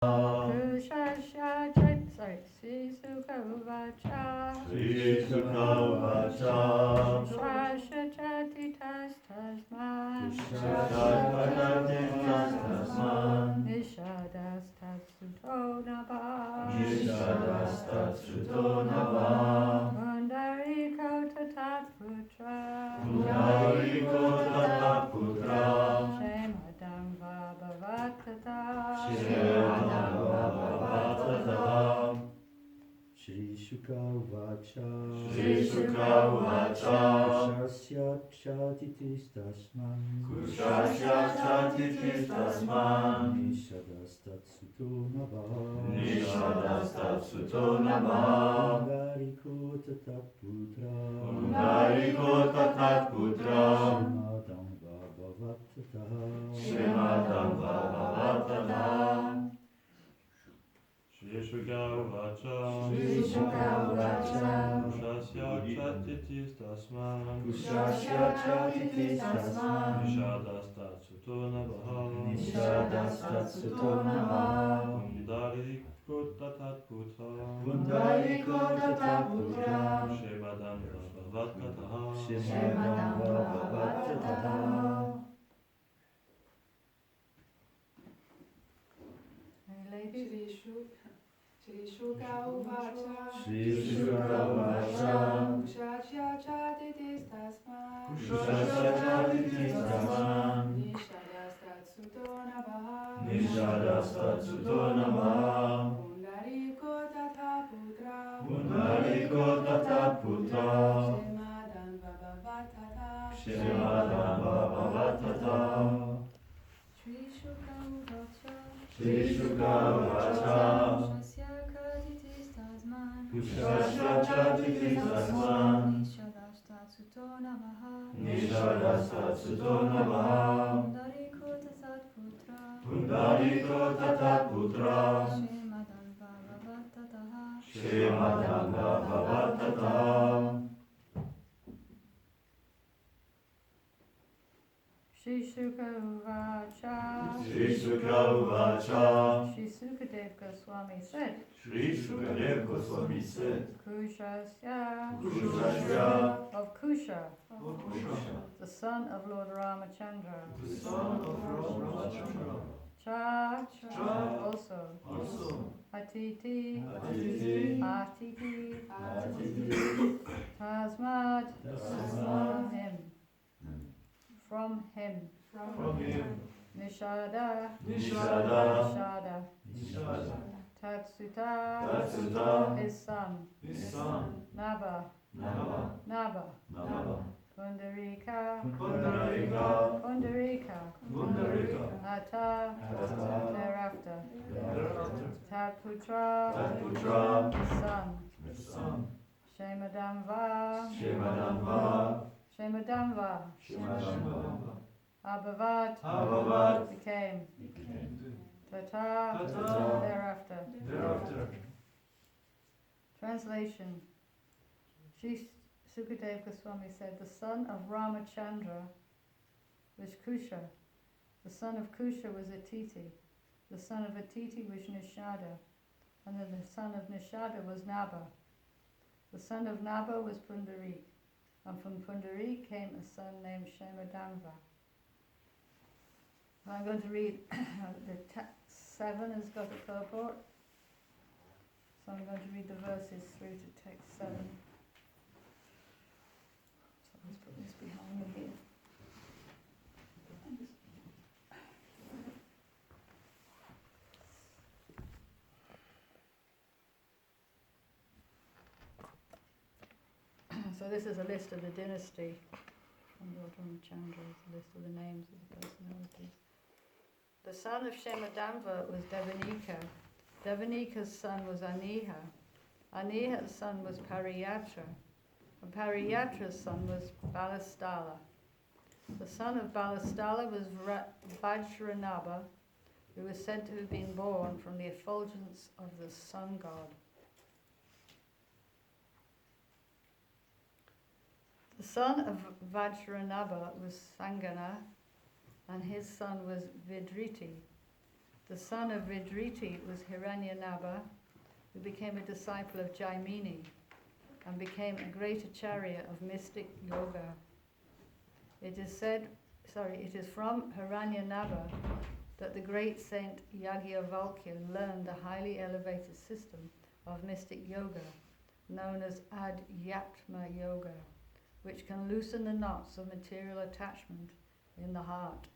Kushasya Chit Sri Sukha Uvacha Sri Sukha Uvacha Kushasya Chatitas Tasman Kushasya Tasman Nishadas Tatsuto Nabha Nishadas Tatsuto Nabha Pundariko Tatat Putra Pundariko Tatat Putra Shemadam Bhagavatata Shemadam Bhagavati Shri Sukha Uvacha Shri Sukha Uvacha Kushasya Chatitis Tasman Kushasya Chatitis Tasman Nishadas Tatsuto Nabha Nishadas Tatsuto Nabha Pundariko Tatat Putra Pundariko Tatat Putra Shemadam Bhagavatata Shemadam Bhagavati Shri Sukha Uvacha Shri Sukha Uvacha Kushasya Chatitis Tasman Kushasya Chatitis Tasman Nishadas Tatsuto Nabha Nishadas Tatsuto Nabha Pundariko Tatat Putra Pundariko Tatat Putra Shemadam Bhagavata Shemadam Bhagavati Ladies, Shri Sukha Uvacha Shri Sukha Uvacha Kushasya Chatitis Tasman Kushasya Chatitis Tasman Nishadas Tatsuto Nabha Nishadas Tatsuto Nabha Pundariko Tata Putra Pundariko Tatat Putra Shemadam Bhagavatata Shemadam Bhagavati Shri Sukha Uvacha Shri Sukha Uvacha Kushasya Chatitis Tasman Kushasya Chatitis Tasman Nishadas Tatsuto Namaha Nishadas Tatsuto Nabha Pundariko Tatat Putra Pundariko Tatat Putra Shemadam Bhagavatataha Shemadam Bhagavati Shri Sukha Uvacha Shri Sukha Uvacha Shri Sukadev Goswami said Shri Sukadev Goswami said Kushasya Kushasya of Kusha, Kusha the son of Lord Ramachandra. the son of Ramachandra Cha Cha also Atiti Atiti Atiti Atiti Tasmad Tasmad from him from him Nishada Nishada Nishada Tatsuta Tatsuta his son his son Naba Nava Pundarika Pundarika Ata Ata thereafter Tatputra Tatputra his son Shemadamva Shemadamva Abhavat became Tata Tata thereafter. Translation. Sri Sukadev Goswami said the son of Ramachandra was Kusha. The son of Kusha was Atiti. The son of Atiti was Nishada. And then the son of Nishada was Naba. The son of Naba was Pundarik. And from Pundarik came a son named Shemadamva. I'm going to read the text 7 has got a purport. So I'm going to read the verses through to text 7. So let's put this behind me here. So this is a list of the dynasty from Lord Ramachandra, a list of the names of the personalities. The son of Shemadamva was Devanika. Devanika's son was Aniha. Aniha's son was Pariyatra. And Pariyatra's son was Balastala. The son of Balastala was Vajranabha, who was said to have been born from the effulgence of the sun god. The son of Vajranabha was Sangana, and his son was Vidriti. The son of Vidriti was Hiranyanaba, who became a disciple of Jaimini and became a great acharya of mystic yoga. It is from Hiranyanaba that the great saint Yajnavalkya learned the highly elevated system of mystic yoga, known as Adhyatma Yoga, which can loosen the knots of material attachment in the heart.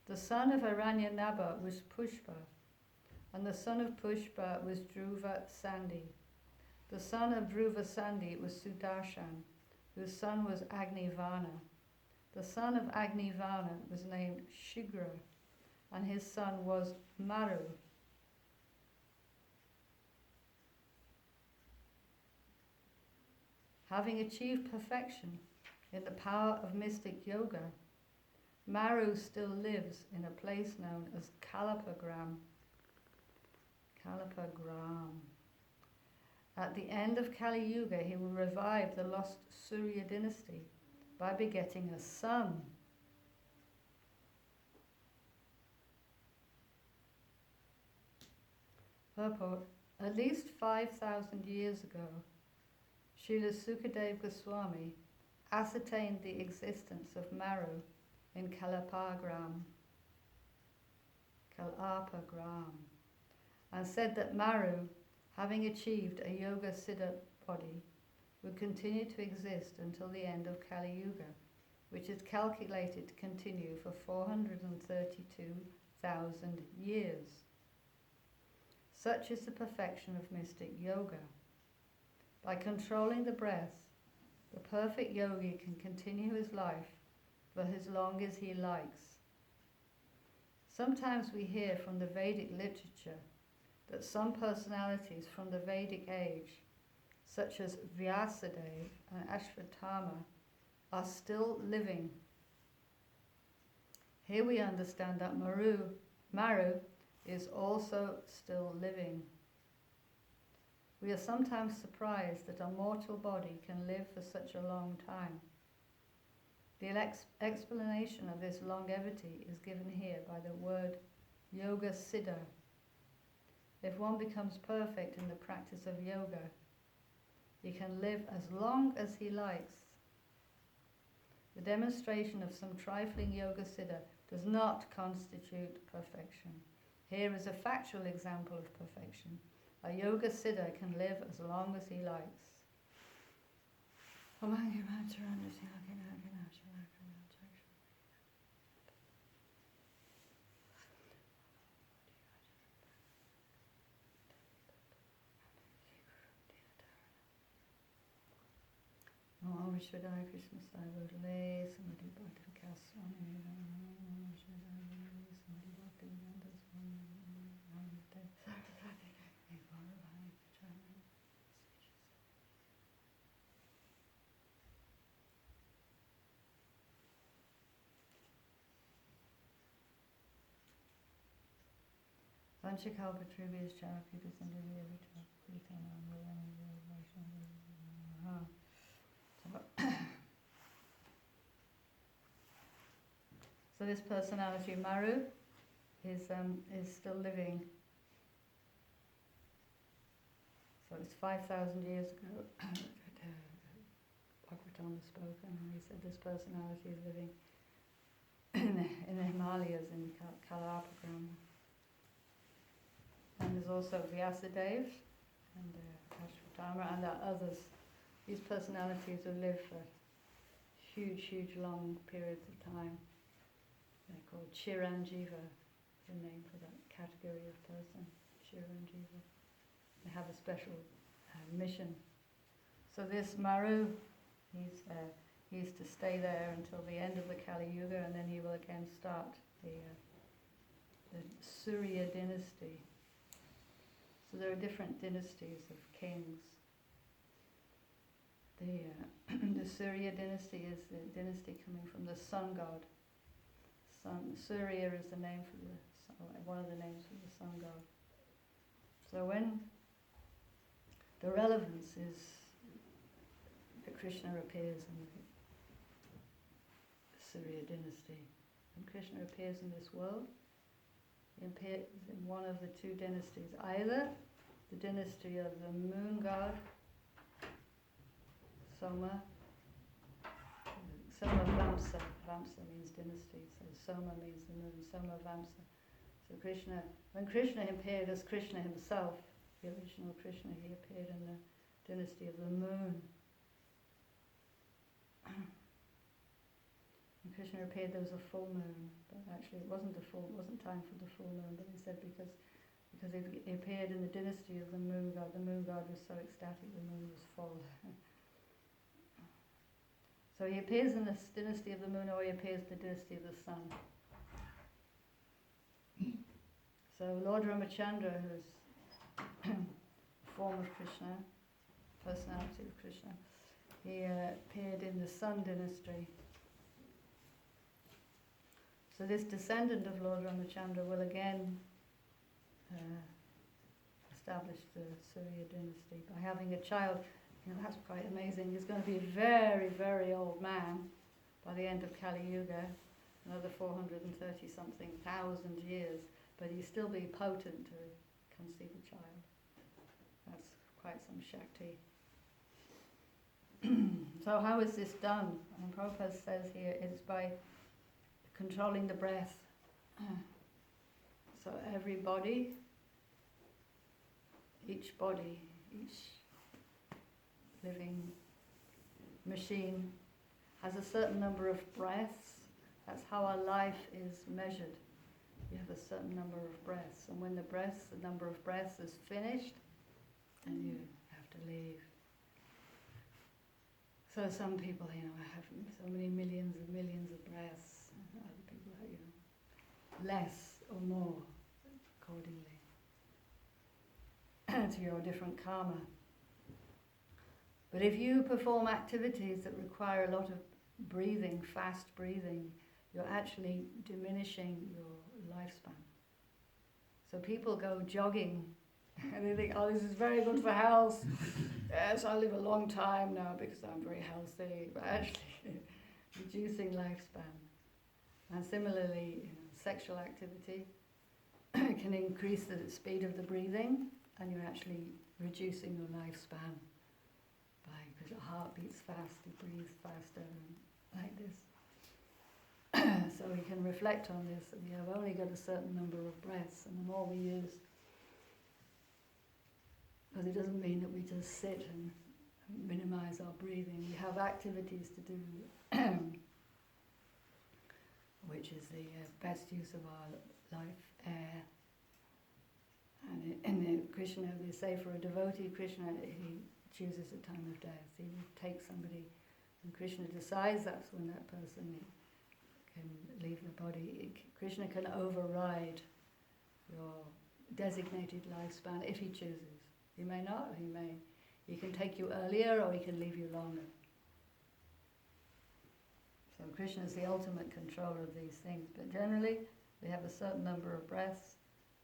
The son of Hiranyanaba was Pushpa, and the son of Pushpa was Dhruva Sandhi. The son of Dhruva Sandhi was Sudarshan, whose son was Agnivarna. The son of Agnivarna was named Shigra, and his son was Maru. Having achieved perfection in the power of mystic yoga, Maru still lives in a place known as Kalapagram. At the end of Kali Yuga, he will revive the lost Surya dynasty by begetting a son. Purport: at least 5,000 years ago, Srila Sukadeva Goswami ascertained the existence of Maru in Kalapagram, and said that Maru, having achieved a Yoga Siddha body, would continue to exist until the end of Kali Yuga, which is calculated to continue for 432,000 years. Such is the perfection of mystic yoga. By controlling the breath, the perfect yogi can continue his life for as long as he likes. Sometimes we hear from the Vedic literature that some personalities from the Vedic age, such as Vyasadeva and Ashvatthama, are still living. Here we understand that Maru is also still living. We are sometimes surprised that a mortal body can live for such a long time. The explanation of this longevity is given here by the word Yoga Siddha. If one becomes perfect in the practice of yoga, he can live as long as he likes. The demonstration of some trifling Yoga Siddha does not constitute perfection. Here is a factual example of perfection. A Yoga Siddha can live as long as he likes. Om Shadai Krishna Sai Vodale, Samadhi Bhakti Kaswami, Samadhi Bhakti Vedanta Vanchakalpa Tribhis Charapi Sandhya Vita Pritana So this personality, Maru, is still living. So it's 5,000 years ago. Bhagavatam was spoken, and he said this personality is living in the Himalayas in Kalapagram. And there's also Vyasadeva and Ashvatthama, and there are others. These personalities have lived for huge, long periods of time. They're called Chiranjiva, the name for that category of person, Chiranjiva. They have a special mission. So this Maru, he's to stay there until the end of the Kali Yuga, and then he will again start the Surya dynasty. So there are different dynasties of kings. The Surya dynasty is the dynasty coming from the sun god. Surya is the name for one of the names for the sun god. So when the relevance is that Krishna appears in the Surya dynasty, when Krishna appears in this world, he appears in one of the two dynasties. Either the dynasty of the moon god, Soma Vamsa. Vamsa means dynasty, so Soma means the moon, Soma Vamsa. So Krishna, when Krishna appeared as Krishna himself, the original Krishna, he appeared in the dynasty of the moon. When Krishna appeared, there was a full moon, but actually it wasn't time for the full moon, but he said because he appeared in the dynasty of the moon god was so ecstatic, the moon was full. So he appears in the dynasty of the moon, or he appears in the dynasty of the sun. So Lord Ramachandra, who's a form of Krishna, personality of Krishna, he appeared in the sun dynasty. So this descendant of Lord Ramachandra will again establish the Surya dynasty by having a child. That's quite amazing. He's going to be a very, very old man by the end of Kali Yuga, another 430 something thousand years, but he'll still be potent to conceive a child. That's quite some Shakti. So how is this done? And Prabhupada says here it's by controlling the breath. So every body, each living machine has a certain number of breaths. That's how our life is measured. You have a certain number of breaths, and when the number of breaths is finished, then you have to leave. So some people, have so many millions of breaths. Other people have, less or more, accordingly to your different karma. But if you perform activities that require a lot of breathing, fast breathing, you're actually diminishing your lifespan. So people go jogging and they think, oh, this is very good for health. Yes, I live a long time now because I'm very healthy. But actually, reducing lifespan. And similarly, sexual activity can increase the speed of the breathing, and you're actually reducing your lifespan. Because your heart beats fast, you breathe faster, like this. So we can reflect on this, that we have only got a certain number of breaths, and the more we use, because it doesn't mean that we just sit and minimize our breathing. We have activities to do, which is the best use of our life, air. And in Krishna, they say for a devotee, Krishna, he chooses a time of death. He will take somebody, and Krishna decides that's when that person can leave the body. Krishna can override your designated lifespan if he chooses. He may not, he can take you earlier or he can leave you longer. So Krishna is the ultimate controller of these things, but generally they have a certain number of breaths,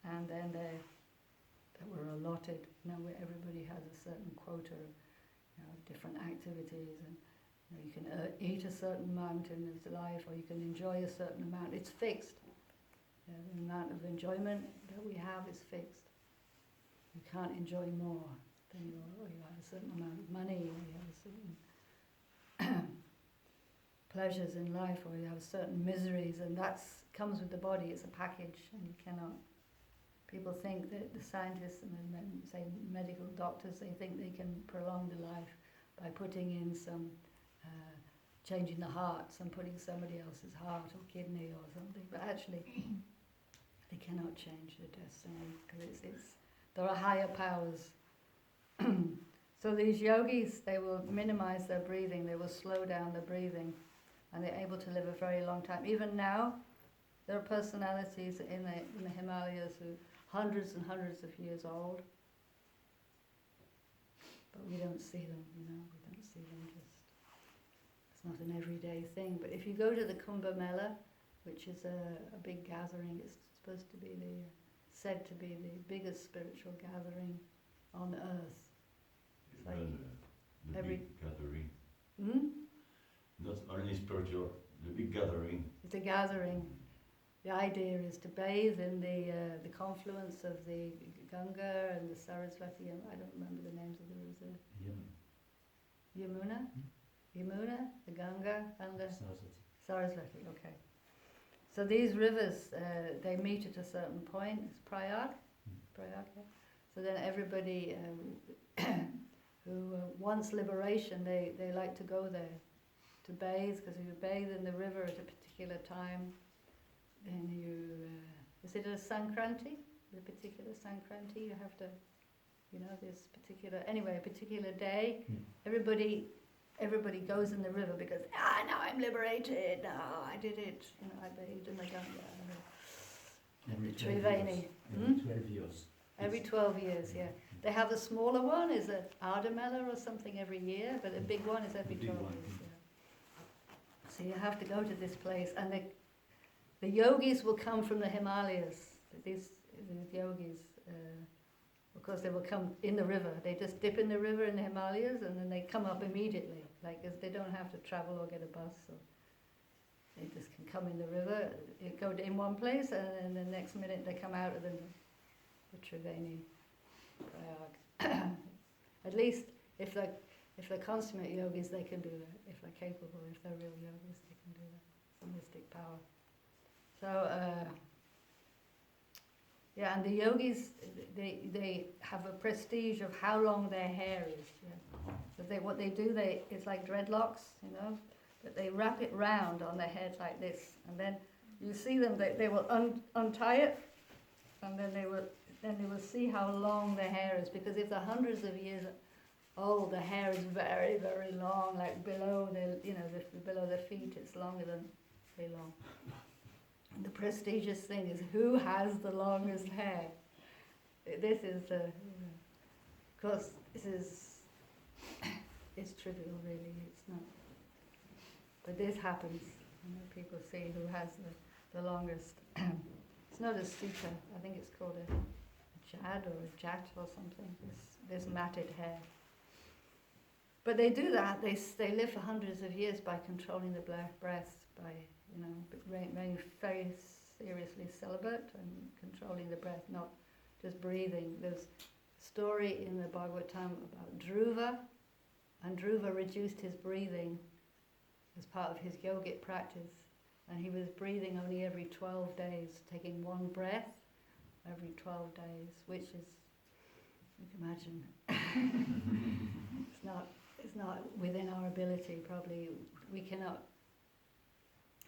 and then that were allotted. Everybody has a certain quota of different activities, and you can eat a certain amount in this life, or you can enjoy a certain amount. It's fixed. The amount of enjoyment that we have is fixed. You can't enjoy more than you have a certain amount of money, or you have a certain pleasures in life, or you have certain miseries, and that comes with the body. It's a package, and you cannot. People think that the scientists and say medical doctors, they think they can prolong the life by putting in some, changing the heart, some putting somebody else's heart or kidney or something. But actually, they cannot change their destiny because there are higher powers. So these yogis, they will minimize their breathing, they will slow down the breathing, and they're able to live a very long time. Even now, there are personalities in the Himalayas who hundreds and hundreds of years old, but we don't see them, we don't see them it's not an everyday thing. But if you go to the Kumbh Mela, which is a big gathering, it's supposed to be said to be the biggest spiritual gathering on earth. So The big gathering. Hmm? Not only spiritual, the big gathering. It's a gathering the idea is to bathe in the confluence of the Ganga and the Saraswati. I don't remember the names of the rivers. Yamuna, Yamuna, the Ganga, and the Saraswati. Okay. So these rivers, they meet at a certain point. It's Prayag. Prayag. Yeah. So then everybody who wants liberation, they like to go there to bathe, because if you bathe in the river at a particular time, then you, is it a Sankranti? The particular Sankranti, you have to, this particular, anyway, a particular day, everybody goes in the river because, now I'm liberated, now I did it, I bathed in the Ganga. Every The Triveni. Every 12 years. Every 12 years, yeah. They have the smaller one, is it Ardamela or something every year, but the big one is every 12 years. Yeah. So you have to go to this place, and the yogis will come from the Himalayas. These yogis, of course, they will come in the river. They just dip in the river in the Himalayas, and then they come up immediately. Like, as they don't have to travel or get a bus, so they just can come in the river, go in one place, and then the next minute they come out of the Triveni, Prayag. At least if they're consummate yogis, they can do that. If they're capable, if they're real yogis, they can do that. It's a mystic power. So, and the yogis, they have a prestige of how long their hair is. Yeah. So what they do, it's like dreadlocks, but they wrap it round on their head like this, and then you see them. They will untie it, and then they will see how long their hair is, because if they're hundreds of years old, the hair is very, very long, like below below their feet, it's longer than very long. And the prestigious thing is who has the longest hair. This is, of course, it's trivial really, it's not. But this happens, people see who has the longest. It's not a sutta, I think it's called a jad or a jat or something, this matted hair. But they do that, they live for hundreds of years by controlling the breath, by, being very seriously celibate and controlling the breath, not just breathing. There's a story in the Bhagavati about Dhruva, and Dhruva reduced his breathing as part of his yogic practice, and he was breathing only every 12 days, taking one breath every 12 days, which is, you can imagine, it's not within our ability. Probably we cannot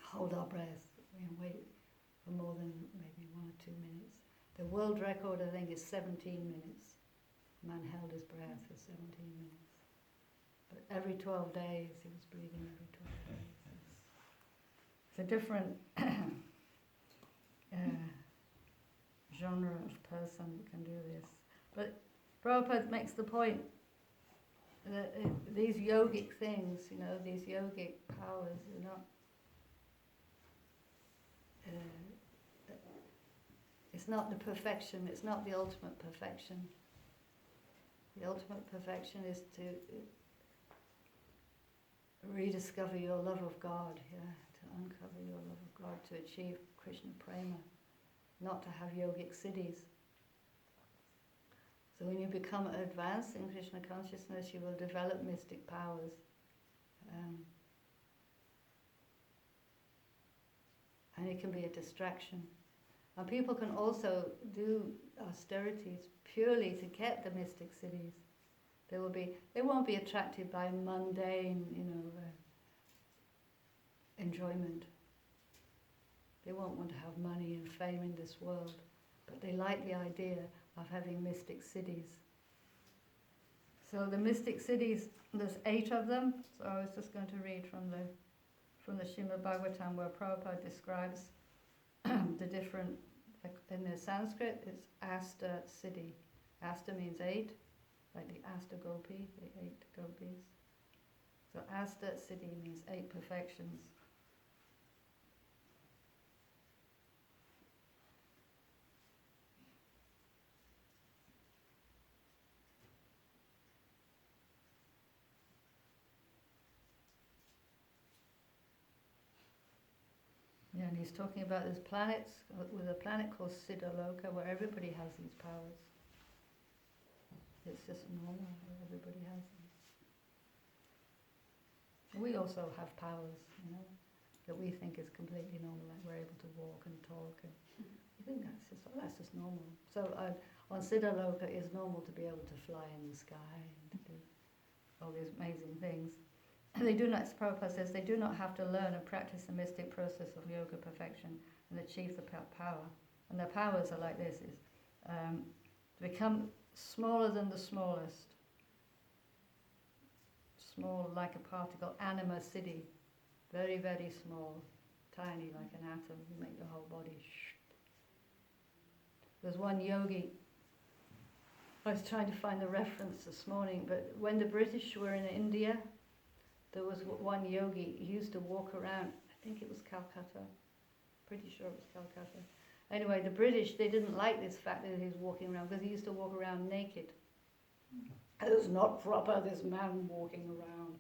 hold our breath and wait for more than maybe 1 or 2 minutes. The world record, I think, is 17 minutes. Man held his breath for 17 minutes. But every 12 days, he was breathing every 12 days. It's a different genre of person who can do this. But Prabhupada makes the point that these yogic things, these yogic powers are not, it's not the perfection, it's not the ultimate perfection. The ultimate perfection is to rediscover your love of God, to uncover your love of God, to achieve Krishna prema, not to have yogic siddhis. So when you become advanced in Krishna consciousness, you will develop mystic powers. And it can be a distraction. And people can also do austerities purely to get the mystic siddhis. They won't be attracted by mundane, enjoyment. They won't want to have money and fame in this world, but they like the idea of having mystic siddhis. So the mystic siddhis, there's 8 of them. So I was just going to read from the Srimad Bhagavatam, where Prabhupada describes the different, like in the Sanskrit, it's Asta Siddhi. Asta means 8, like the Asta Gopi, the 8 gopis. So Asta Siddhi means 8 perfections. Yeah. and he's talking about there's planets, with a planet called Siddhaloka, where everybody has these powers. It's just normal, everybody has them. We also have powers, you know, that we think is completely normal, like we're able to walk and talk, and you think that's just normal. So on Siddhaloka, it's normal to be able to fly in the sky and to do all these amazing things. And they do not, as Prabhupada says, they do not have to learn and practice the mystic process of yoga perfection and achieve the power. And their powers are like this: is to become smaller than the smallest, small like a particle, anima siddhi, very, very small, tiny like an atom. You make your whole body There's one yogi, I was trying to find the reference this morning, but when the British were in India, there was one yogi, he used to walk around, I think it was Calcutta, pretty sure it was Calcutta. Anyway, the British, they didn't like this fact that he was walking around, because he used to walk around naked. It's not proper, this man walking around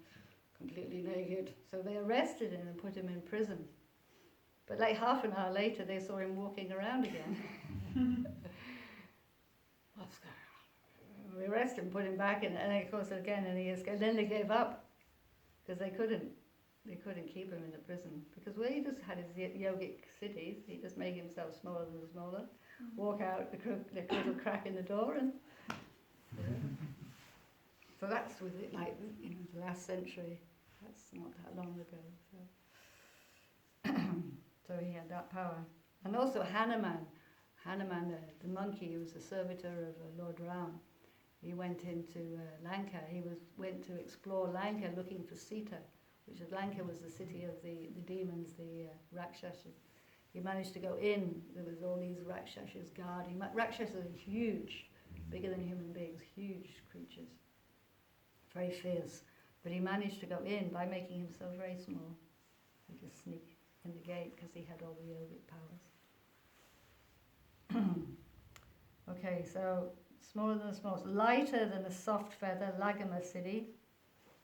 completely naked. So they arrested him and put him in prison. But like half an hour later, they saw him walking around again. What's going on? We arrested him, put him back in, and of course again, and he escaped. Then they gave up, because they couldn't keep him in the prison. Because he just had his yogic cities, he just made himself smaller than smaller, walk out the little crack in the door, and so that's with it, like, you know, the last century. That's not that long ago. So, so he had that power. And also Hanuman, the monkey who was the servitor of Lord Ram, he went into Lanka. He went to explore Lanka looking for Sita, which is Lanka was the city of the demons, the Rakshasas. He managed to go in. There was all these Rakshasas guarding. Rakshasas are huge, bigger than human beings, huge creatures, very fierce. But he managed to go in by making himself very small. He could sneak in the gate because he had all the yogic powers. Okay, so smaller than the smallest, lighter than a soft feather, Lagama Siddhi.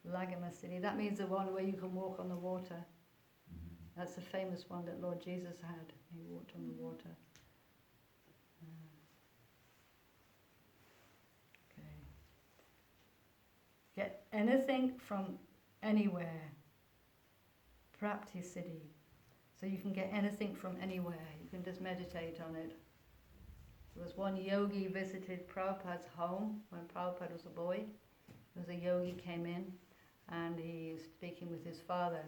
Lagama Siddhi, that means the one where you can walk on the water. That's the famous one that Lord Jesus had. He walked on the water. Get anything from anywhere. Prapti Siddhi. So you can get anything from anywhere. You can just meditate on it. There was one yogi visited Prabhupada's home when Prabhupada was a boy. There was a yogi came in and he was speaking with his father.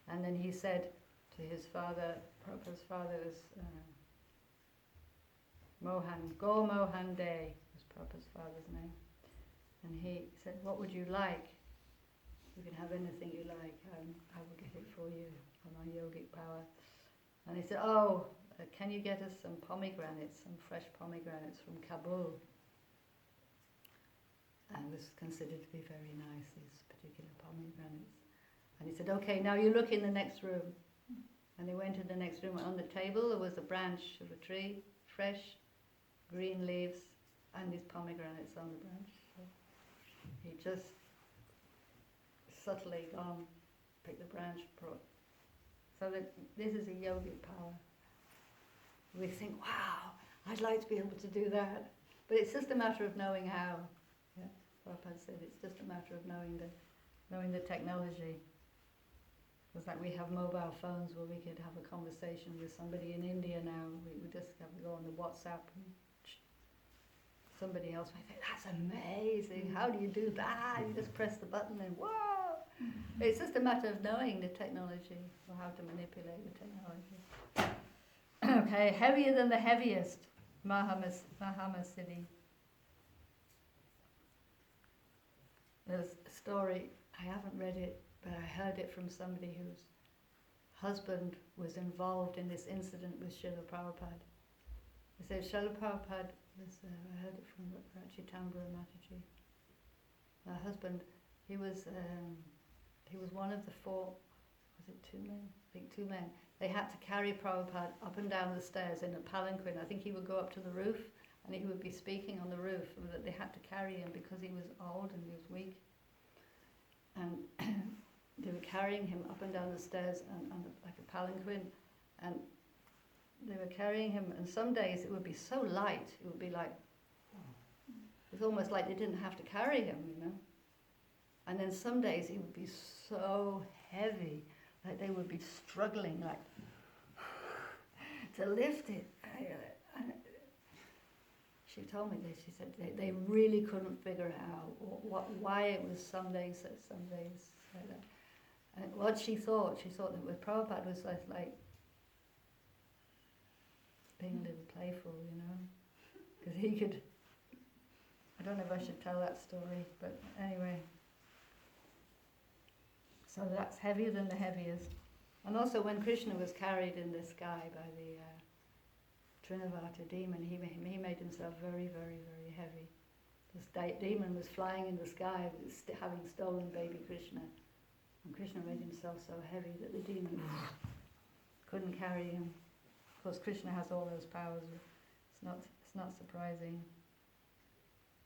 And then he said to his father, Prabhupada's father was Mohan, Go Mohan De was Prabhupada's father's name. And he said, what would you like? You can have anything you like. I will get it for you on my yogic power. And he said, can you get us some pomegranates, some fresh pomegranates from Kabul? And it was considered to be very nice, these particular pomegranates. And he said, okay, now you look in the next room. And they went to the next room. On the table there was a branch of a tree, fresh, green leaves, and these pomegranates on the branch. So he just subtly gone, picked the branch, brought. So that this is a yogic power. We think, wow, I'd like to be able to do that. But it's just a matter of knowing how. Yeah, Prabhupada said it's just a matter of knowing the technology. It's like we have mobile phones where we could have a conversation with somebody in India now. We just have to go on the WhatsApp and somebody else might think, that's amazing, how do you do that? You just press the button and whoa! It's just a matter of knowing the technology or how to manipulate the technology. Okay, heavier than the heaviest, Mahama Siddhi. There's a story, I haven't read it, but I heard it from somebody whose husband was involved in this incident with Srila Prabhupada. They said Srila Prabhupada was, I heard it from Rachitambara Mataji. Her husband, he was one of the four, was it 2 men? I think 2 men. They had to carry Prabhupada up and down the stairs in a palanquin. I think he would go up to the roof and he would be speaking on the roof. They had to carry him because he was old and he was weak. And they were carrying him up and down the stairs and like a palanquin. And they were carrying him, and some days it would be so light, it would be like, it's almost like they didn't have to carry him, you know. And then some days he would be so heavy, like they would be struggling, like, to lift it. And she told me this, she said they really couldn't figure out why it was some days like that. And what she thought that with Prabhupada was like being a little playful, you know, because he could, I don't know if I should tell that story, but anyway. So that's heavier than the heaviest. And also when Krishna was carried in the sky by the Trinavata demon, he made himself very, very, very heavy. This demon was flying in the sky, having stolen baby Krishna. And Krishna made himself so heavy that the demon couldn't carry him. Of course, Krishna has all those powers. It's not surprising.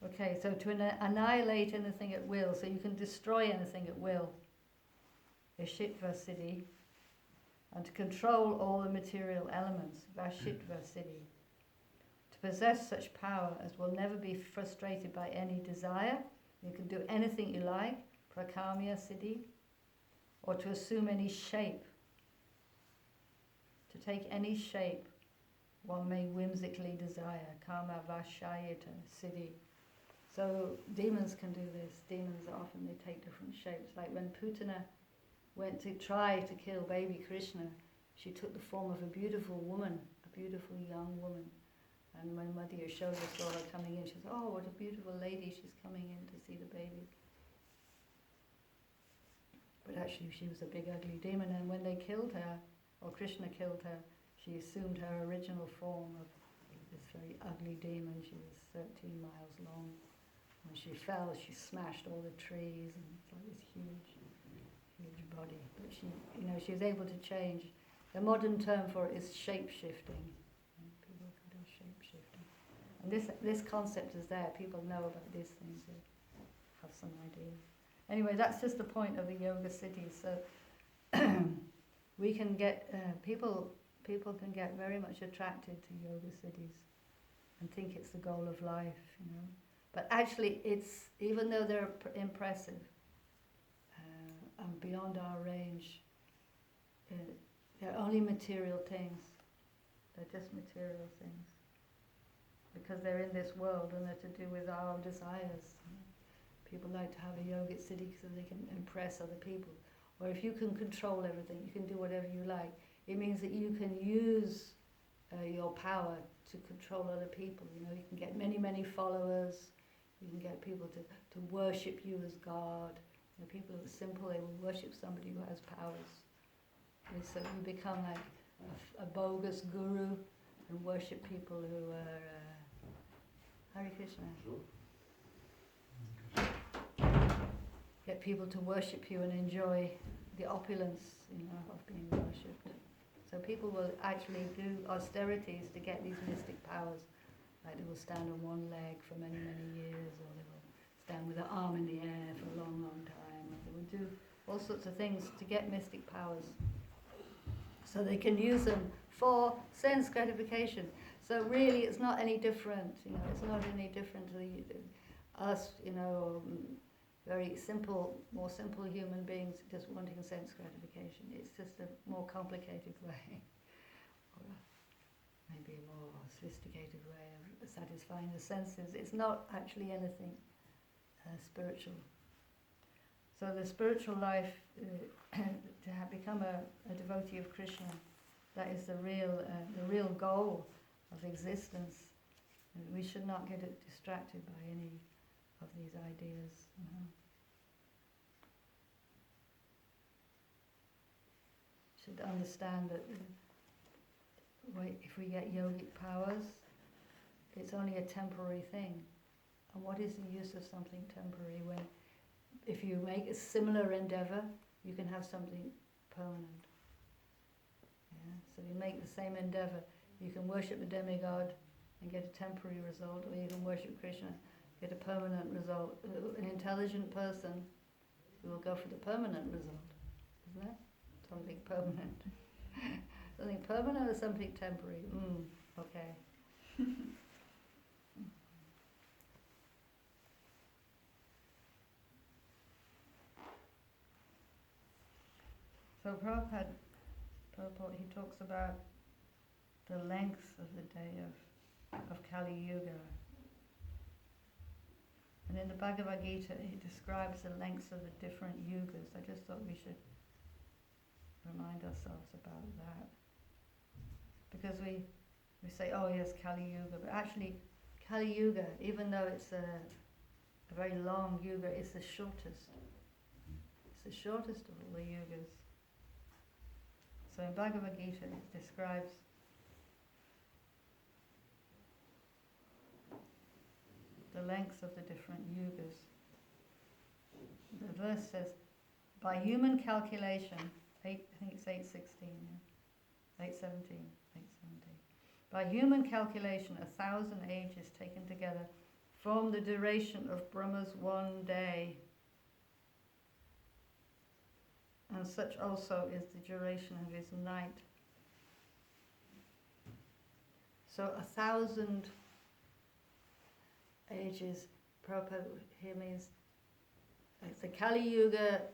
Okay, so to annihilate anything at will, so you can destroy anything at will, is Shitva Siddhi. And to control all the material elements, Vashitva Siddhi. To possess such power as will never be frustrated by any desire, you can do anything you like, Prakamya Siddhi. Or to assume any shape, to take any shape one may whimsically desire, Kama Vashayita Siddhi. So demons can do this. Demons often, they take different shapes. Like when Putana went to try to kill baby Krishna, she took the form of a beautiful woman, a beautiful young woman. And when Mother Yashoda saw her coming in, she said, "Oh, what a beautiful lady, she's coming in to see the baby." But actually she was a big ugly demon, and when they killed her, or Krishna killed her, she assumed her original form of this very ugly demon. She was 13 miles long. When she fell, she smashed all the trees, and it's like this huge body. But she was able to change. The modern term for it is shape-shifting. People can do shape-shifting. And this concept is there. People know about these things. They have some idea. Anyway, that's just the point of the yoga cities. So we can get people can get very much attracted to yoga cities and think it's the goal of life, you know. But actually, it's, even though they're impressive and beyond our range, they're only material things. They're just material things because they're in this world and they're to do with our desires. You know? People like to have a yogic city so they can impress other people. Or if you can control everything, you can do whatever you like. It means that you can use your power to control other people. You know, you can get many, many followers. You can get people to worship you as God. You know, people who are simple, they will worship somebody who has powers. And so you become like a bogus guru and worship people who are Hare Krishna. Get people to worship you and enjoy the opulence, you know, of being worshipped. So people will actually do austerities to get these mystic powers. Like they will stand on one leg for many, many years, or they will stand with their arm in the air for a long, long time. Or they will do all sorts of things to get mystic powers. So they can use them for sense gratification. So really it's not any different, you know, it's not any different to us, you know, very simple, more simple human beings just wanting sense gratification. It's just a more complicated way, or maybe a more sophisticated way of satisfying the senses. It's not actually anything spiritual. So the spiritual life, to become a devotee of Krishna, that is the real goal of existence. And we should not get distracted by any of these ideas. You know. Should understand that if we get yogic powers, it's only a temporary thing. And what is the use of something temporary when, if you make a similar endeavor, you can have something permanent. Yeah? So you make the same endeavor. You can worship the demigod and get a temporary result, or you can worship Krishna, get a permanent result. An intelligent person will go for the permanent result, isn't it? Something permanent. Something permanent or something temporary? Okay. So Prabhupada, he talks about the length of the day of Kali Yuga. And in the Bhagavad Gita, he describes the lengths of the different yugas. I just thought we should remind ourselves about that. Because we say, oh yes, Kali Yuga, but actually Kali Yuga, even though it's a very long yuga, it's the shortest. It's the shortest of all the yugas. So in Bhagavad Gita it describes the lengths of the different yugas. The verse says, by human calculation, I think it's 8:16, yeah? 8:17. By human calculation, 1,000 ages taken together form the duration of Brahma's one day. And such also is the duration of his night. So 1,000 ages, Prabhupada here means the Kali Yuga,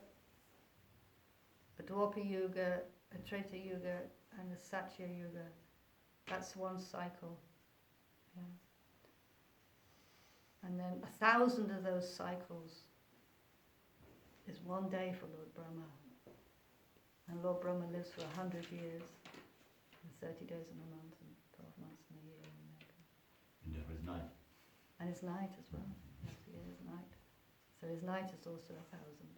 the Dwapara Yuga, a Treta Yuga, and the Satya Yuga. That's one cycle. Yeah. And then 1,000 of those cycles is one day for Lord Brahma. And Lord Brahma lives for 100 years, and 30 days in a month, and 12 months in a year. And therefore his night. And his night as well. Yes, he is night. So his night is also 1,000.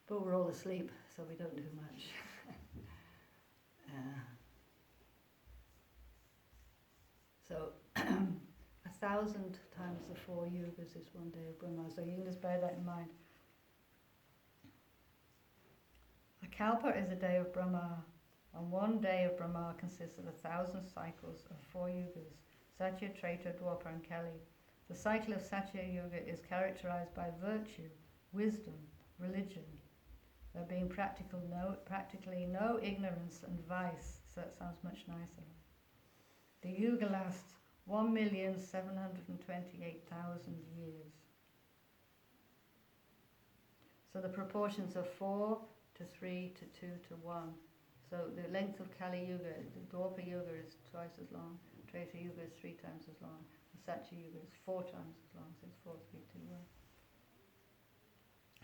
But we're all asleep, so we don't do much. So 1,000 times the 4 yugas is one day of Brahma. So you can just bear that in mind. A kalpa is a day of Brahma, and one day of Brahma consists of 1,000 cycles of 4 yugas, Satya, Treta, Dwapara and Kali. The cycle of Satya Yuga is characterized by virtue, wisdom, religion, there being practically no ignorance and vice, so that sounds much nicer. The Yuga lasts 1,728,000 years. So the proportions are 4 to 3 to 2 to 1. So the length of Kali Yuga, the Dwapara Yuga is twice as long, Treta Yuga is 3 times as long, the Satya Yuga is 4 times as long, so it's 4, 3, 2, 1.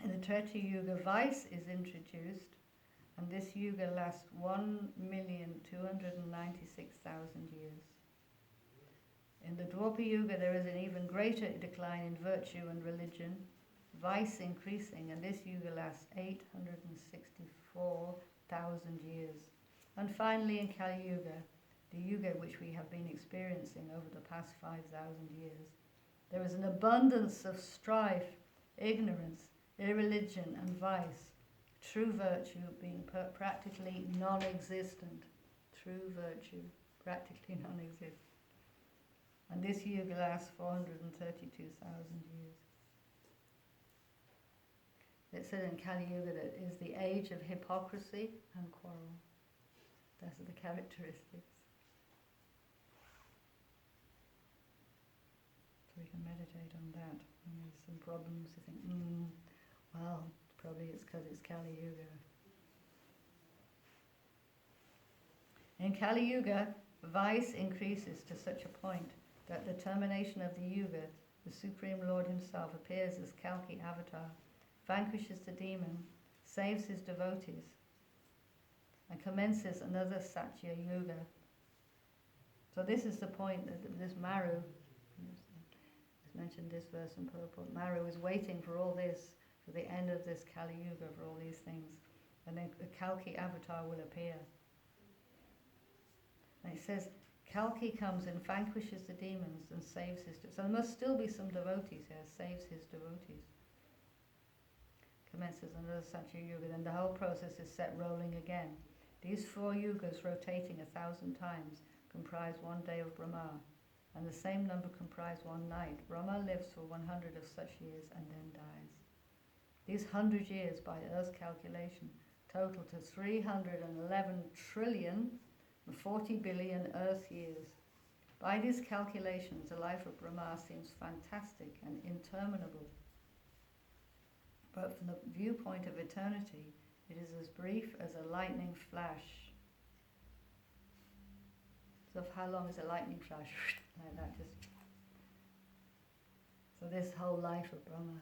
In the Treta Yuga, vice is introduced, and this Yuga lasts 1,296,000 years. In the Dwapara Yuga, there is an even greater decline in virtue and religion, vice increasing, and this Yuga lasts 864,000 years. And finally, in Kali Yuga, the Yuga which we have been experiencing over the past 5,000 years, there is an abundance of strife, ignorance, irreligion and vice, true virtue being practically non-existent. True virtue, practically non-existent. And this Yuga lasts 432,000 years. It said in Kali Yuga that it is the age of hypocrisy and quarrel. Those are the characteristics. So we can meditate on that. When there's some problems, you think, well, probably it's because it's Kali Yuga. In Kali Yuga, vice increases to such a point that the termination of the Yuga, the Supreme Lord himself appears as Kalki avatar, vanquishes the demon, saves his devotees, and commences another Satya Yuga. So this is the point that this Maru, it's mentioned this verse in purport, Maru is waiting for all this, for the end of this Kali Yuga, for all these things, and then the Kalki avatar will appear. And it says, Kalki comes and vanquishes the demons and saves his... So there must still be some devotees here, saves his devotees. Commences another Satya Yuga, then the whole process is set rolling again. These 4 yugas rotating 1,000 times comprise one day of Brahma, and the same number comprise one night. Brahma lives for 100 of such years and then dies. These 100 years, by Earth's calculation, total to 311 trillion and 40 billion Earth years. By these calculations, the life of Brahma seems fantastic and interminable. But from the viewpoint of eternity, it is as brief as a lightning flash. So how long is a lightning flash? Like that, just. So this whole life of Brahma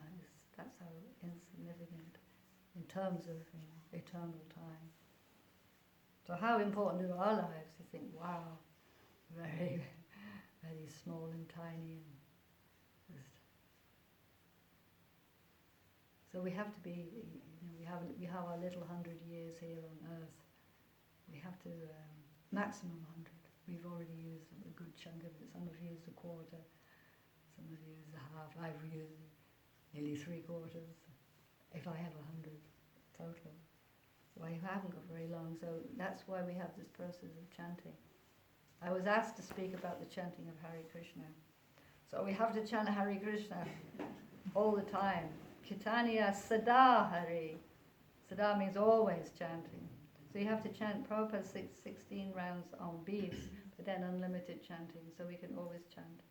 that's how insignificant in terms of eternal time. So how important are our lives? You think, wow, very, very small and tiny, and just. So we have to be, we have our little 100 years here on Earth. We have to maximum 100. We've already used a good chunk of it. Some have used a quarter, some have used a half. I've used nearly 3/4. If I have 100 total, so I haven't got very long. So that's why we have this process of chanting. I was asked to speak about the chanting of Hare Krishna. So we have to chant Hare Krishna all the time. Kitanya Sada Hare. Sada means always chanting. So you have to chant Prabhupada 16 rounds on beads, but then unlimited chanting, so we can always chant.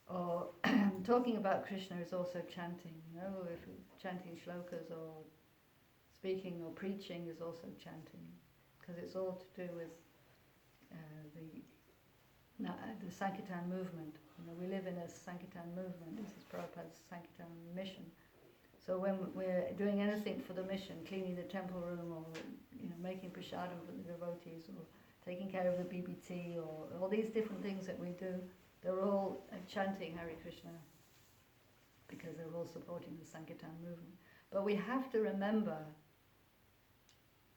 Or talking about Krishna is also chanting, if chanting shlokas or speaking or preaching is also chanting, because it's all to do with the Sankirtan movement. We live in a Sankirtan movement. This is Prabhupada's Sankirtan mission. So when we're doing anything for the mission, cleaning the temple room, or making prasadam for the devotees, or taking care of the BBT, or all these different things that we do, they're all chanting Hare Krishna, because they're all supporting the Sankirtan movement. But we have to remember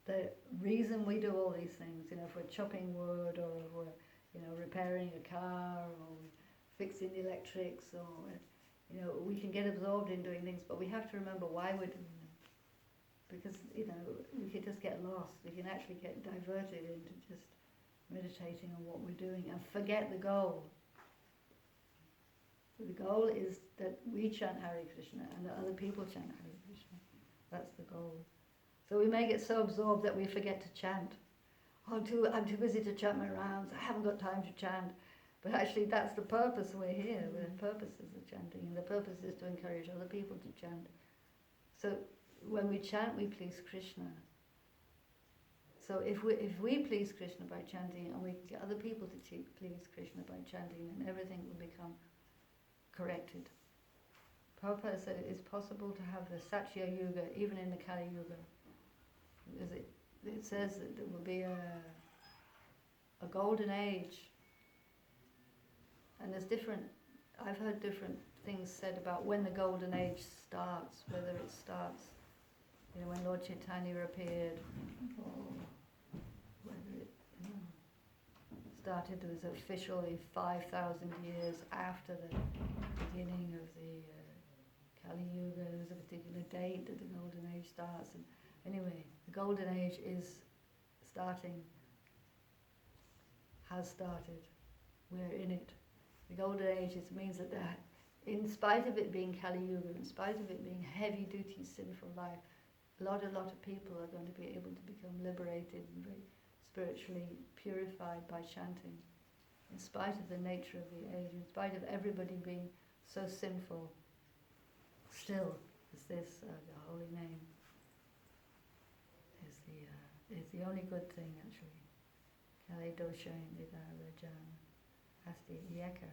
the reason we do all these things. If we're chopping wood, or if we're repairing a car, or fixing the electrics, or we can get absorbed in doing things, but we have to remember why we're doing them. Because, we could just get lost. We can actually get diverted into just meditating on what we're doing and forget the goal. So the goal is that we chant Hare Krishna and that other people chant Hare Krishna. That's the goal. So we may get so absorbed that we forget to chant. I'm too busy to chant my rounds. I haven't got time to chant. But actually that's the purpose we're here. The purpose is the chanting, and the purpose is to encourage other people to chant. So when we chant, we please Krishna. So if we please Krishna by chanting, and we get other people to please Krishna by chanting, then everything will become corrected. Prabhupada said it is possible to have the Satya Yuga even in the Kali Yuga. It says that there will be a golden age. And I've heard different things said about when the golden age starts, whether it starts, when Lord Chaitanya appeared, or whether it started as officially 5,000 years after the beginning of the Kali Yuga. There's a particular date that the golden age starts. And anyway, the golden age is starting, has started. We're in it. The golden age means that in spite of it being Kali Yuga, in spite of it being heavy-duty sinful life, a lot of people are going to be able to become liberated and very spiritually purified by chanting. In spite of the nature of the age, in spite of everybody being so sinful, still is this the holy name is the only good thing actually. Kali dosha indidarajan. Asti Yeka.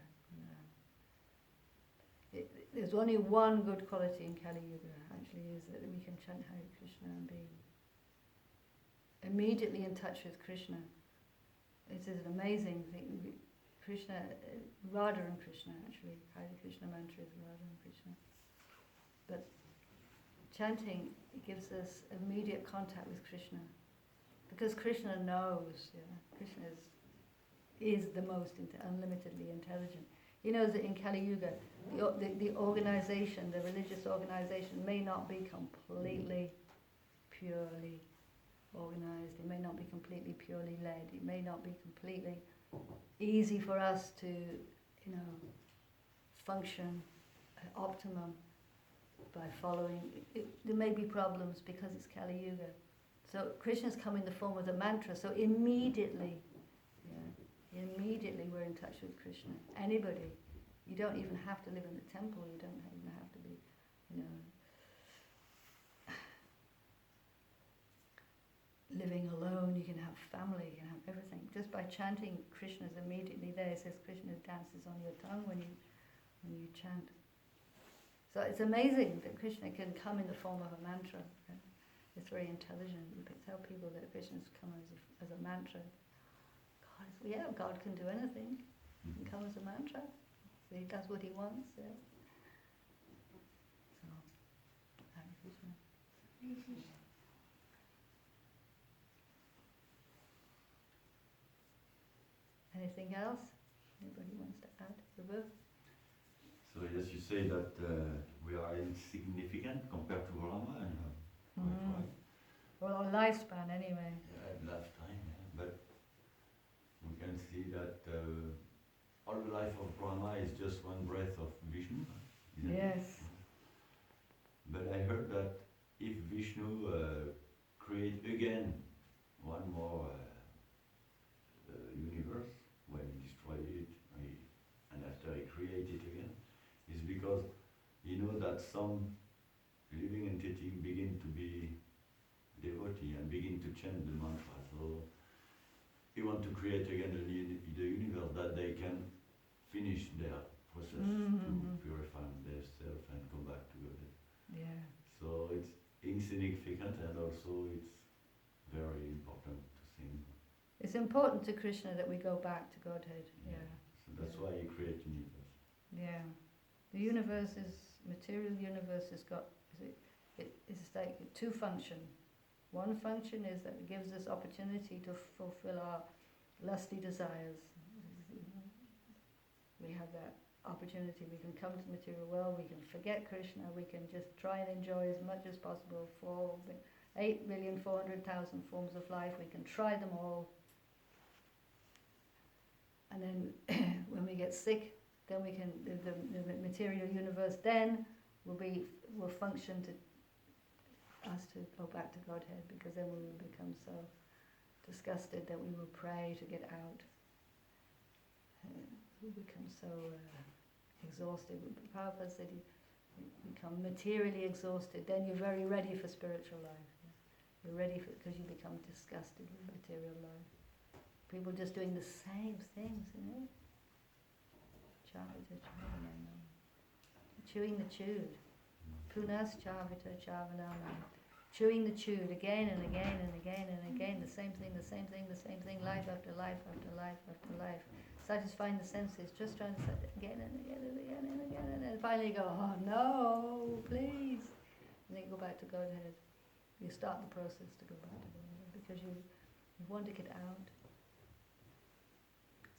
There's only one good quality in Kali Yuga, actually, is that we can chant Hare Krishna and be immediately in touch with Krishna. It is an amazing thing. Krishna, Radha and Krishna, actually. Hare Krishna mantra is Radha and Krishna. But chanting gives us immediate contact with Krishna. Because Krishna knows, Krishna is the most unlimitedly intelligent. He knows that in Kali Yuga, the organization, the religious organization may not be completely purely organized. It may not be completely purely led. It may not be completely easy for us to, function at optimum. by following. There may be problems because it's Kali Yuga. So Krishna's come in the form of the mantra. So immediately we're in touch with Krishna. Anybody. You don't even have to live in the temple. You don't even have to be, living alone. You can have family. You can have everything. Just by chanting, Krishna's immediately there. It says Krishna dances on your tongue when you chant. So it's amazing that Krishna can come in the form of a mantra. It's very intelligent. You can tell people that Krishna's come as a mantra. God can do anything. He can come as a mantra. So he does what he wants. Yeah. So, Hare Krishna. Anything else? Anybody wants to add? Prabhu? So yes, you say that we are insignificant compared to Rama, and quite right. Well, our lifespan anyway. Lifetime, but we can see that all the life of Brahma is just one breath of Vishnu, isn't it? Yes. But I heard that if Vishnu create again one more universe, when he destroyed it, and after he created it again, is because he knows that some living entity begin to be devotee and begin to chant the mantra. So he want to create again the universe that they can finish their process to purify themselves and come back to God. Yeah. So it's insignificant and also it's very important to sing. It's important to Krishna that we go back to Godhead. Yeah. So that's why he created universe. Yeah. The universe material universe has got, it's like two function. One function is that it gives us opportunity to fulfill our lusty desires. We have that opportunity. We can come to the material world, we can forget Krishna, we can just try and enjoy as much as possible for 8,400,000 forms of life. We can try them all. And then when we get sick, then we can, the material universe then will function to us to go back to Godhead, because then we will become so disgusted that we will pray to get out. We become so exhausted. Prabhupada said you become materially exhausted, then you're very ready for spiritual life. You're ready because you become disgusted with material life. People just doing the same things, Chavita chavanam. Chewing the chewed. Punas chavita chavanam. Chewing the chewed again and again and again and again, the same thing, life after life after life after life. Satisfying the senses, just trying to say it again and again and again and again, and then finally you go, oh no, please. And then you go back to Godhead. You start the process to go back to Godhead because you want to get out.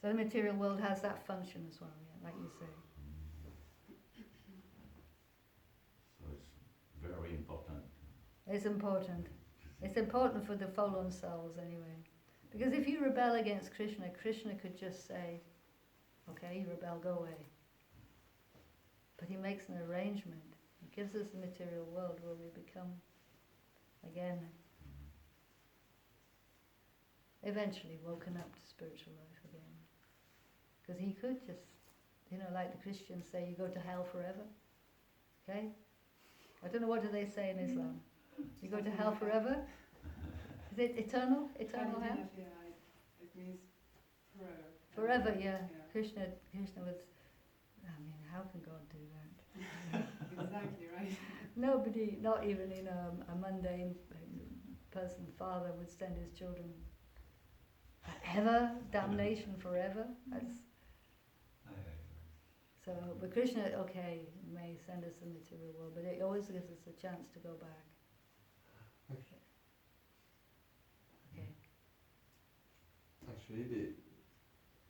So the material world has that function as well, like you say. So it's very important. It's important. It's important for the fallen souls anyway. Because if you rebel against Krishna, Krishna could just say, okay, you rebel, go away. But he makes an arrangement. He gives us the material world where we become, again, eventually woken up to spiritual life again. Because he could just, like the Christians say, you go to hell forever. Okay? I don't know, what do they say in Islam? You go to hell forever? Is it eternal? Eternal hell? It means forever. Forever, yeah. Krishna was, how can God do that? Exactly, right? Nobody, not even a mundane person, father would send his children forever, damnation forever. So, but Krishna, okay, may send us the material world, but it always gives us a chance to go back. Okay. Actually,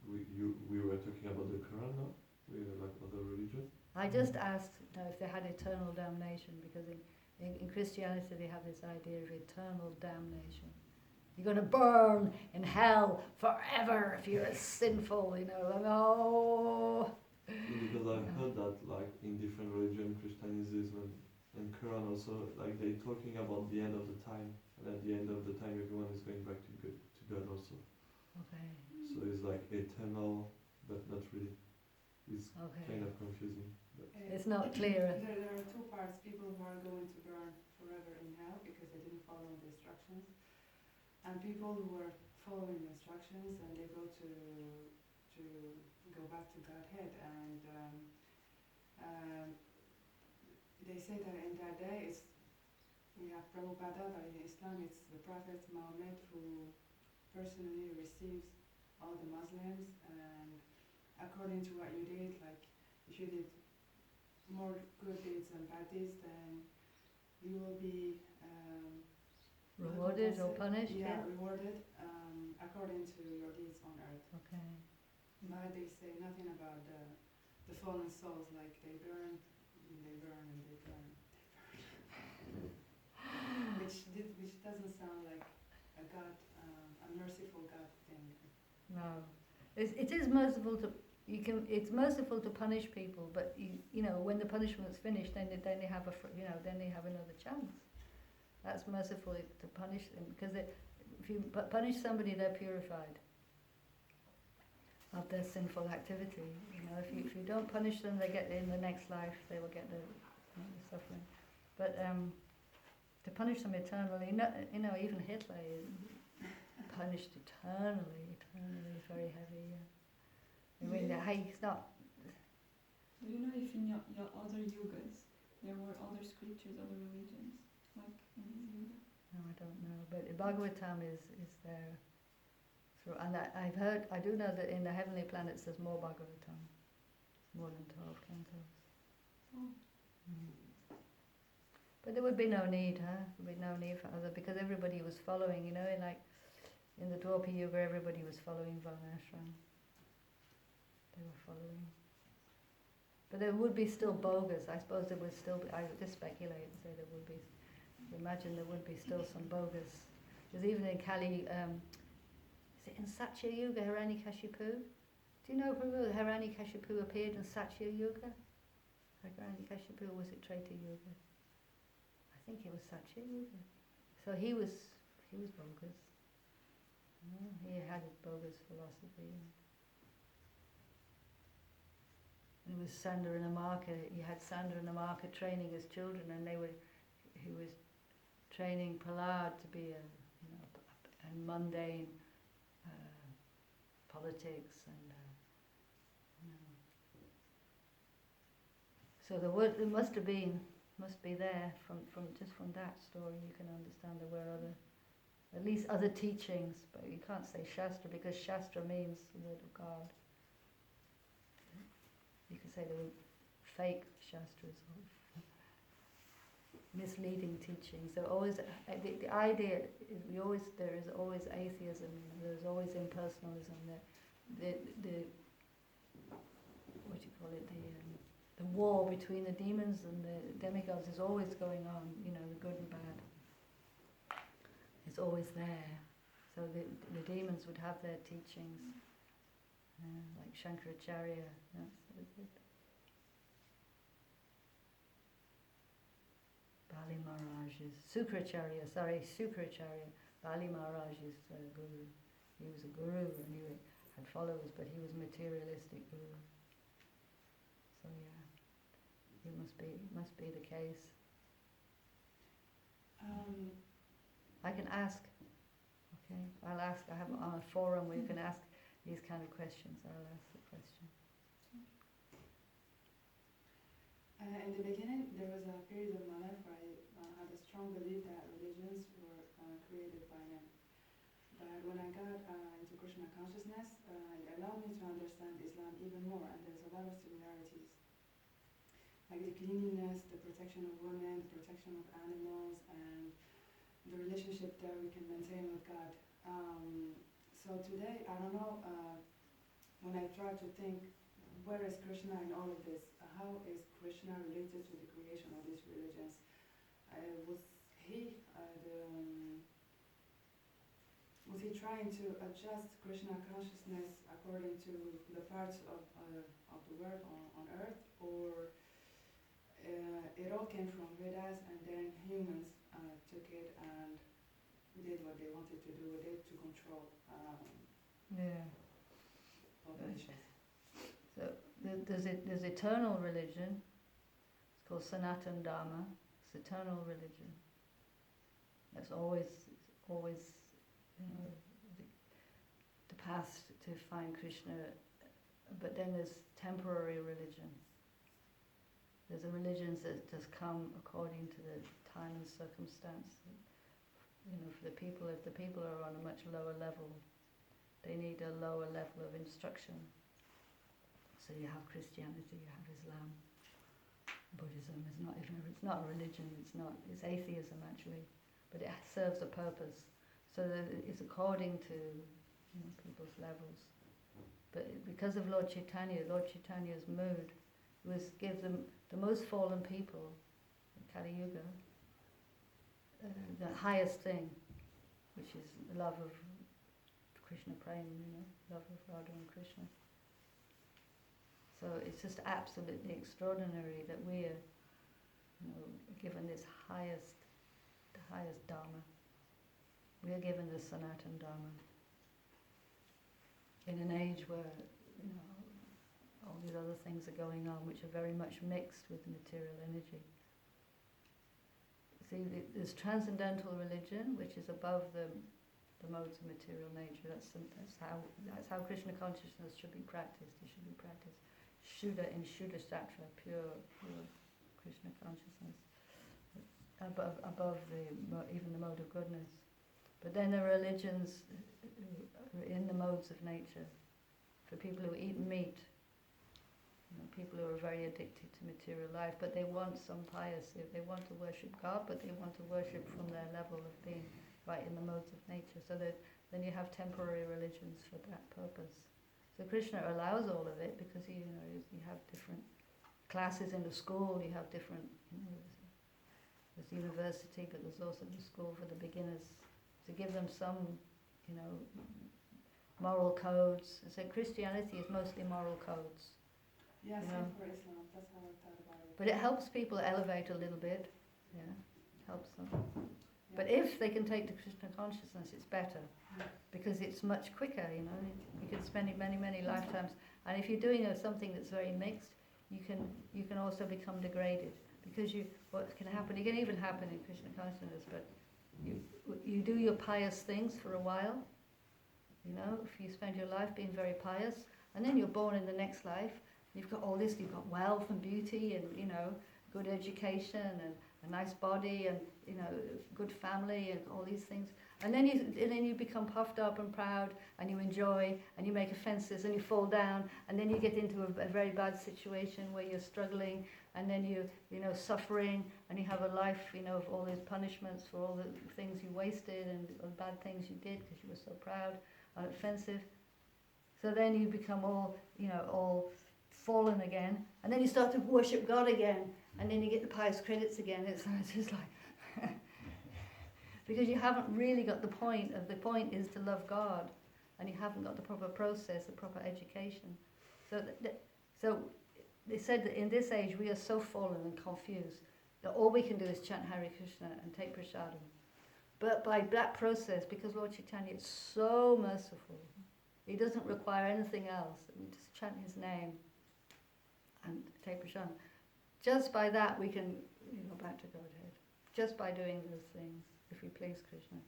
we were talking about the Quran now, with like other religions. I just asked if they had eternal damnation, because in Christianity they have this idea of eternal damnation. You're going to burn in hell forever if you're sinful, Because I've heard that like in different religions, Christianism and Quran also, like they talking about the end of the time, and at the end of the time everyone is going back to God also. Okay. So it's like eternal, but not really. It's Okay. kind of confusing. But It's not clear. There are two parts: people who are going to burn forever in hell because they didn't follow the instructions, and people who are following the instructions and they go back to Godhead. And they say that in that day, we have Prabhupada, but in Islam it's the Prophet Muhammad who personally receives all the Muslims, and according to what you did, like if you did more good deeds than bad deeds, then you will be Rewarded or punished? Yeah, rewarded according to your deeds on earth. Okay. But they say nothing about the fallen souls, like they burn, and they burn, and they burn, which doesn't sound like a God, a merciful God thing. No. It is merciful to it's merciful to punish people, but you know, when the punishment's finished, then they have then they have another chance. That's merciful to punish them, because if you punish somebody, they're purified of their sinful activity. You know, if you don't punish them, they get in the next life, they will get the suffering. But to punish them eternally, even Hitler is punished eternally, very heavy. Yeah. I mean, he's not. Do you know if in your other yugas there were other scriptures, other religions, like in this yuga? No, I don't know. But Bhagavatam is there. So, and I do know that in the heavenly planets there's more Bhagavatam. More than 12 cantos. Oh. Mm. But there would be no need, huh? There would be no need for other, because everybody was following, in the Dwapara Yuga, everybody was following Varnashram. They were following. But there would be still bogus. I suppose there would still be, I would just speculate and say there would be, imagine there would be still some bogus. Because even in Kali, is it in Satya Yuga, Hiranyakashipu? Do you know who Hiranyakashipu appeared in Satya Yuga? Hiranyakashipu, or was it Treta Yuga? I think it was Satya Yuga. So he was bogus. He had his bogus philosophy. And it was Sanda in the market. He had Sanda in the market training his children, and he was training Prahlad to be a mundane politics and so there must be there from that story you can understand there were at least other teachings, but you can't say Shastra because Shastra means the word of God. You could say there were fake Shastras or misleading teachings. There always the idea is there is always atheism. There's always impersonalism. The what do you call it? The war between the demons and the demigods is always going on. The good and bad. It's always there. So the demons would have their teachings, like Shankaracharya. That's it. Bali Maharaj's Sukracharya, Bali Maharaj's guru. He was a guru and he had followers, but he was a materialistic guru. So yeah, it must be the case. I can ask. Okay, I'll ask. I have on a forum where you can ask these kind of questions. I'll ask the question. In the beginning, there was a period of my life where I had a strong belief that religions were created by men. But when I got into Krishna consciousness, it allowed me to understand Islam even more, and there's a lot of similarities. Like the cleanliness, the protection of women, the protection of animals, and the relationship that we can maintain with God. So today, I don't know, when I try to think, where is Krishna in all of this? How is Krishna related to the creation of these religions? Was he trying to adjust Krishna consciousness according to the parts of the world on earth, or it all came from Vedas, and then humans took it and did what they wanted to do with it to control Yeah. populations. So there's eternal religion. It's called Sanatana Dharma. It's eternal religion. That's always, the path to find Krishna. But then there's temporary religion. There's a religions that just come according to the time and circumstance. For the people, if the people are on a much lower level, they need a lower level of instruction. So you have Christianity, you have Islam. Buddhism is not even, it's not a religion, it's atheism actually, but it serves a purpose. So that it's according to people's levels. But because of Lord Chaitanya's mood was give them the most fallen people in Kali Yuga the highest thing, which is the love of Krishna Prem, love of Radha and Krishna. So it's just absolutely extraordinary that we are, given this the highest Dharma. We are given the Sanatana Dharma in an age where, all these other things are going on which are very much mixed with the material energy. See, there's transcendental religion, which is above the modes of material nature. That's how Krishna consciousness should be practiced. It should be practiced Shuddha in Shuddha Sattva, pure Krishna consciousness, above even the mode of goodness. But then there are religions in the modes of nature, for people who eat meat, people who are very addicted to material life, but they want some pious, they want to worship God, but they want to worship from their level of being right in the modes of nature. So that then you have temporary religions for that purpose. So Krishna allows all of it because you have different classes in the school, you have different, there's university, but there's also the school for the beginners, to give them some, moral codes. So Christianity is mostly moral codes. Yeah, same for Islam. That's how I thought about it. But it helps people elevate a little bit. Yeah, helps them. Yeah. But if they can take to Krishna consciousness, it's better. Because it's much quicker, You can spend it many, many lifetimes. And if you're doing something that's very mixed, you can also become degraded. Because what can happen, it can even happen in Krishna consciousness, but you do your pious things for a while, if you spend your life being very pious, and then you're born in the next life, you've got all this, you've got wealth and beauty and, good education and a nice body and, good family and all these things. And then you become puffed up and proud and you enjoy and you make offences and you fall down and then you get into a very bad situation where you're struggling and then you're suffering and you have a life, of all these punishments for all the things you wasted and the bad things you did because you were so proud and offensive. So then you become all fallen again, and then you start to worship God again, and then you get the pious credits again. It's just like because you haven't really got the point. The point is to love God, and you haven't got the proper process, the proper education. So they said that in this age we are so fallen and confused that all we can do is chant Hare Krishna and take prasadam. But by that process, because Lord Chaitanya is so merciful, he doesn't require anything else. We just chant his name and take prasadam. Just by that we can go back to Godhead. Just by doing those things, if we please Krishna.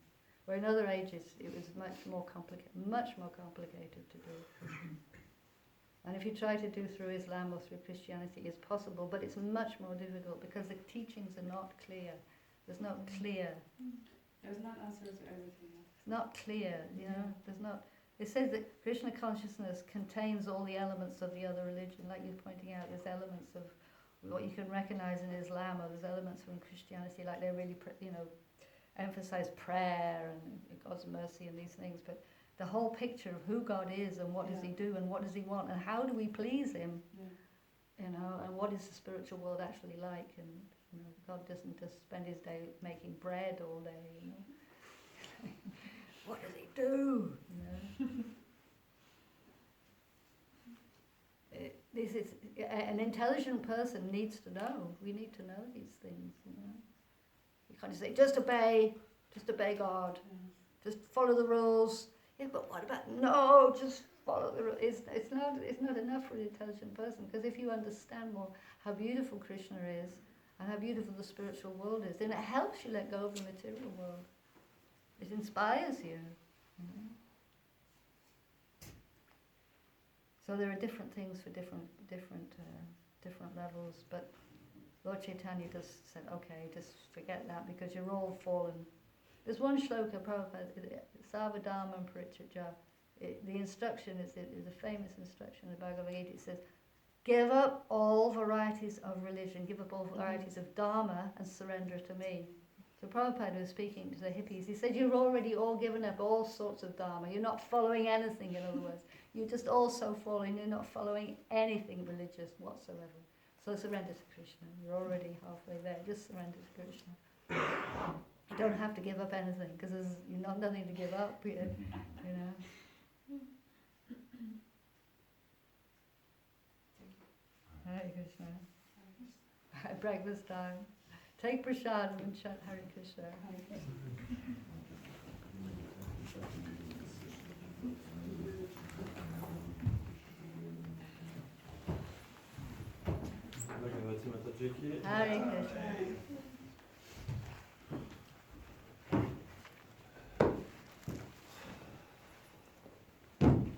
Where in other ages it was much more complicated to do. And if you try to do through Islam or through Christianity, it's possible, but it's much more difficult because the teachings are not clear. There's not clear. There's not answers to everything. It's not clear, there's not. It says that Krishna consciousness contains all the elements of the other religion, like you're pointing out. There's elements of what you can recognize in Islam, or there's elements from Christianity, like they really, emphasize prayer and God's mercy and these things. But the whole picture of who God is and what does He do and what does He want and how do we please Him, and what is the spiritual world actually like, and God doesn't just spend His day making bread all day. What does He do? this is an intelligent person needs to know. We need to know these things, you know. You can't just say, just obey God, just follow the rules. Yeah, but what about, no, just follow the rules. It's not enough for an intelligent person, because if you understand more how beautiful Krishna is and how beautiful the spiritual world is, then it helps you let go of the material world. It inspires you. You know? So there are different things for different levels, but Lord Chaitanya just said, okay, just forget that, because you're all fallen. There's one shloka, Prabhupada, Sarvadharma Parityajya. The instruction is a famous instruction in the Bhagavati. It says, give up all varieties of religion, give up all varieties of dharma, and surrender to me. So Prabhupada was speaking to the hippies. He said, you're already all given up all sorts of dharma. You're not following anything, in other words. You're just also following, you're not following anything religious whatsoever. So surrender to Krishna. You're already halfway there. Just surrender to Krishna. You don't have to give up anything, because there's nothing to give up, you know. Hare Krishna. Breakfast time. Take prasad and chant Hare Krishna. Bhagavati Mataji ki. Hare Krishna.